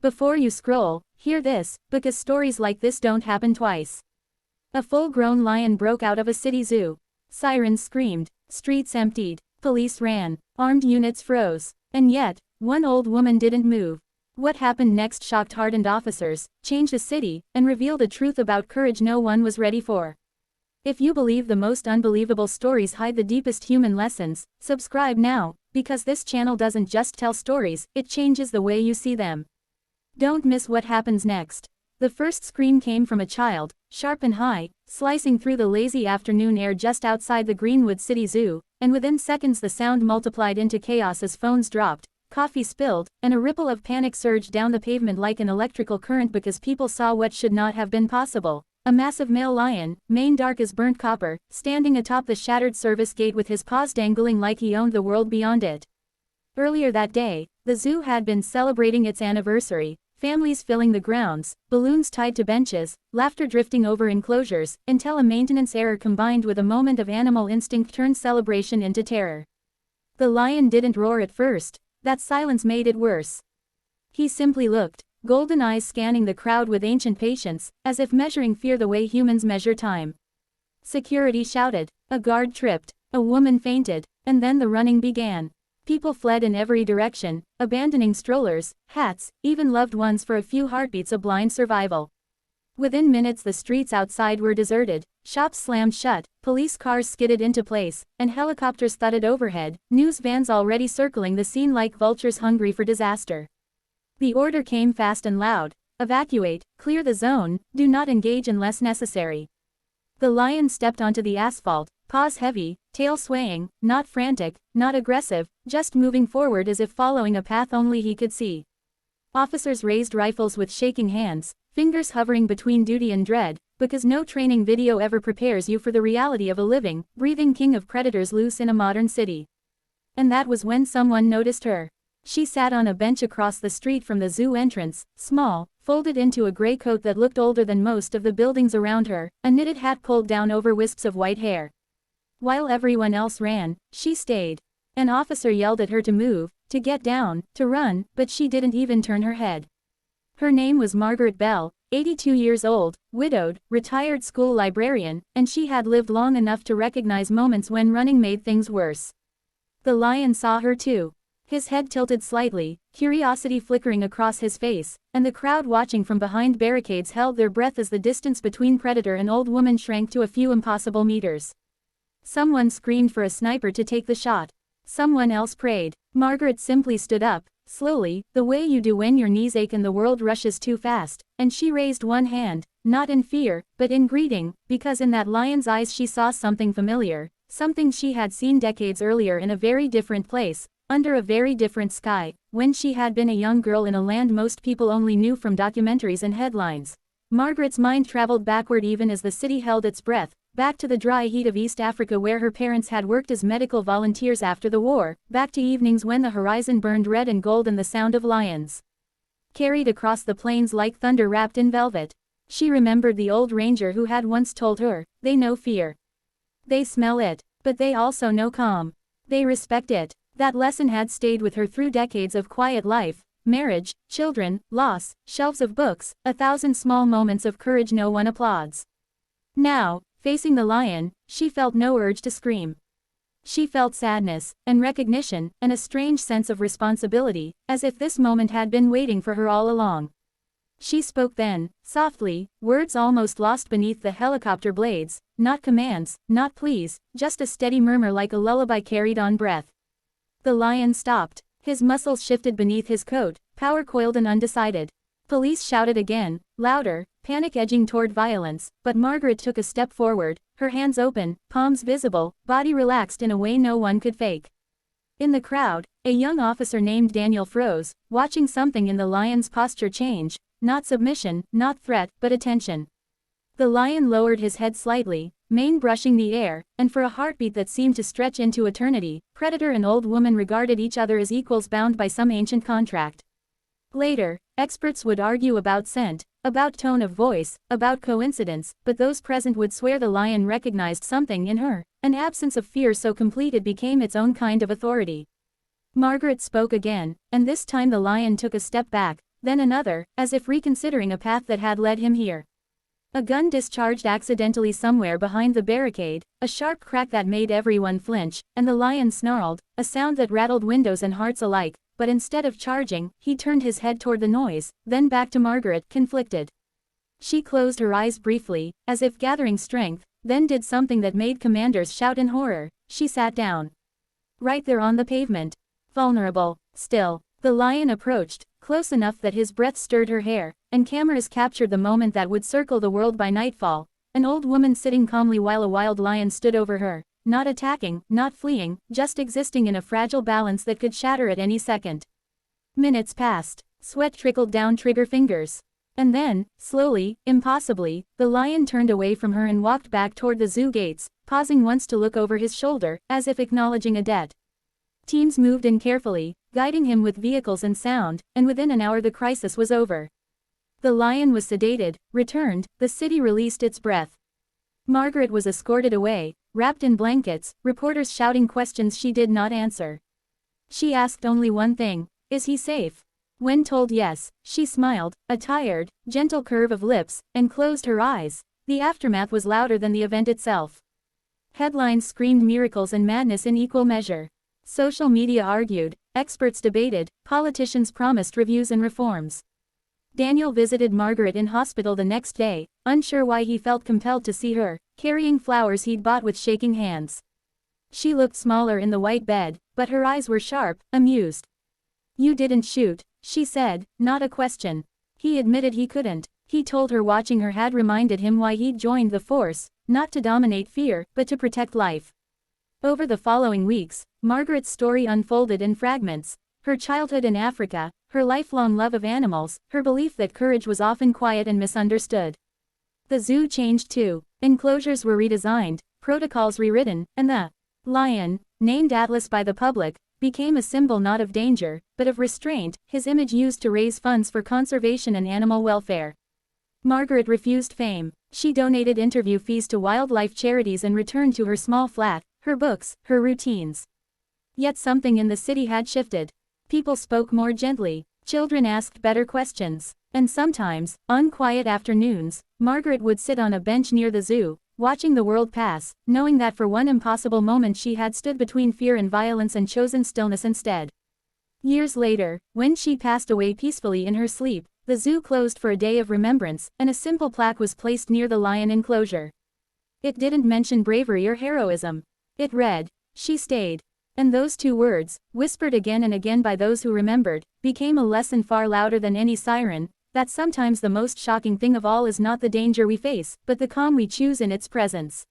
Before you scroll, hear this, because stories like this don't happen twice. A full-grown lion broke out of a city zoo. Sirens screamed, streets emptied, police ran, armed units froze. And yet, one old woman didn't move. What happened next shocked hardened officers, changed the city, and revealed a truth about courage no one was ready for. If you believe the most unbelievable stories hide the deepest human lessons, subscribe now, because this channel doesn't just tell stories, it changes the way you see them. Don't miss what happens next. The first scream came from a child, sharp and high, slicing through the lazy afternoon air just outside the Greenwood City Zoo, and within seconds the sound multiplied into chaos as phones dropped, coffee spilled, and a ripple of panic surged down the pavement like an electrical current because people saw what should not have been possible. A massive male lion, mane dark as burnt copper, standing atop the shattered service gate with his paws dangling like he owned the world beyond it. Earlier that day, the zoo had been celebrating its anniversary, families filling the grounds, balloons tied to benches, laughter drifting over enclosures, until a maintenance error combined with a moment of animal instinct turned celebration into terror. The lion didn't roar at first. That silence made it worse. He simply looked, golden eyes scanning the crowd with ancient patience, as if measuring fear the way humans measure time. Security shouted, a guard tripped, a woman fainted, and then the running began. People fled in every direction, abandoning strollers, hats, even loved ones for a few heartbeats of blind survival. Within minutes the streets outside were deserted, shops slammed shut, police cars skidded into place, and helicopters thudded overhead, news vans already circling the scene like vultures hungry for disaster. The order came fast and loud: evacuate, clear the zone, do not engage unless necessary. The lion stepped onto the asphalt, paws heavy, tail swaying, not frantic, not aggressive, just moving forward as if following a path only he could see. Officers raised rifles with shaking hands, fingers hovering between duty and dread, because no training video ever prepares you for the reality of a living, breathing king of predators loose in a modern city. And that was when someone noticed her. She sat on a bench across the street from the zoo entrance, small, folded into a gray coat that looked older than most of the buildings around her, a knitted hat pulled down over wisps of white hair. While everyone else ran, she stayed. An officer yelled at her to move, to get down, to run, but she didn't even turn her head. Her name was Margaret Bell, 82 years old, widowed, retired school librarian, and she had lived long enough to recognize moments when running made things worse. The lion saw her too. His head tilted slightly, curiosity flickering across his face, and the crowd watching from behind barricades held their breath as the distance between predator and old woman shrank to a few impossible meters. Someone screamed for a sniper to take the shot. Someone else prayed. Margaret simply stood up, slowly, the way you do when your knees ache and the world rushes too fast, and she raised one hand, not in fear, but in greeting, because in that lion's eyes she saw something familiar, something she had seen decades earlier in a very different place, under a very different sky, when she had been a young girl in a land most people only knew from documentaries and headlines. Margaret's mind traveled backward even as the city held its breath, back to the dry heat of East Africa where her parents had worked as medical volunteers after the war, back to evenings when the horizon burned red and gold and the sound of lions carried across the plains like thunder wrapped in velvet. She remembered the old ranger who had once told her, "They know fear. They smell it, but they also know calm. They respect it." That lesson had stayed with her through decades of quiet life, marriage, children, loss, shelves of books, 1,000 small moments of courage no one applauds. Now, facing the lion, she felt no urge to scream. She felt sadness, and recognition, and a strange sense of responsibility, as if this moment had been waiting for her all along. She spoke then, softly, words almost lost beneath the helicopter blades, not commands, not pleas, just a steady murmur like a lullaby carried on breath. The lion stopped. His muscles shifted beneath his coat, power coiled and undecided. Police shouted again, louder, panic edging toward violence, but Margaret took a step forward, her hands open, palms visible, body relaxed in a way no one could fake. In the crowd, a young officer named Daniel froze, watching something in the lion's posture change, not submission, not threat, but attention. The lion lowered his head slightly, mane brushing the air, and for a heartbeat that seemed to stretch into eternity, predator and old woman regarded each other as equals bound by some ancient contract. Later, experts would argue about scent, about tone of voice, about coincidence, but those present would swear the lion recognized something in her, an absence of fear so complete it became its own kind of authority. Margaret spoke again, and this time the lion took a step back, then another, as if reconsidering a path that had led him here. A gun discharged accidentally somewhere behind the barricade, a sharp crack that made everyone flinch, and the lion snarled, a sound that rattled windows and hearts alike, but instead of charging, he turned his head toward the noise, then back to Margaret, conflicted. She closed her eyes briefly, as if gathering strength, then did something that made commanders shout in horror. She sat down. Right there on the pavement. Vulnerable. Still. The lion approached, close enough that his breath stirred her hair, and cameras captured the moment that would circle the world by nightfall. An old woman sitting calmly while a wild lion stood over her, not attacking, not fleeing, just existing in a fragile balance that could shatter at any second. Minutes passed. Sweat trickled down trigger fingers. And then, slowly, impossibly, the lion turned away from her and walked back toward the zoo gates, pausing once to look over his shoulder, as if acknowledging a debt. Teams moved in carefully, guiding him with vehicles and sound, and within an hour the crisis was over. The lion was sedated, returned, the city released its breath. Margaret was escorted away, wrapped in blankets, reporters shouting questions she did not answer. She asked only one thing: is he safe? When told yes, she smiled, a tired, gentle curve of lips, and closed her eyes. The aftermath was louder than the event itself. Headlines screamed miracles and madness in equal measure. Social media argued, experts debated, politicians promised reviews and reforms. Daniel visited Margaret in hospital the next day, unsure why he felt compelled to see her, carrying flowers he'd bought with shaking hands. She looked smaller in the white bed, but her eyes were sharp, amused. "You didn't shoot," she said, not a question. He admitted he couldn't. He told her watching her had reminded him why he'd joined the force, not to dominate fear, but to protect life. Over the following weeks, Margaret's story unfolded in fragments. Her childhood in Africa, her lifelong love of animals, her belief that courage was often quiet and misunderstood. The zoo changed too. Enclosures were redesigned, protocols rewritten, and the lion, named Atlas by the public, became a symbol not of danger, but of restraint, his image used to raise funds for conservation and animal welfare. Margaret refused fame. She donated interview fees to wildlife charities and returned to her small flat, her books, her routines. Yet something in the city had shifted. People spoke more gently, children asked better questions, and sometimes, on quiet afternoons, Margaret would sit on a bench near the zoo, watching the world pass, knowing that for one impossible moment she had stood between fear and violence and chosen stillness instead. Years later, when she passed away peacefully in her sleep, the zoo closed for a day of remembrance, and a simple plaque was placed near the lion enclosure. It didn't mention bravery or heroism. It read, "She stayed." And those two words, whispered again and again by those who remembered, became a lesson far louder than any siren, that sometimes the most shocking thing of all is not the danger we face, but the calm we choose in its presence.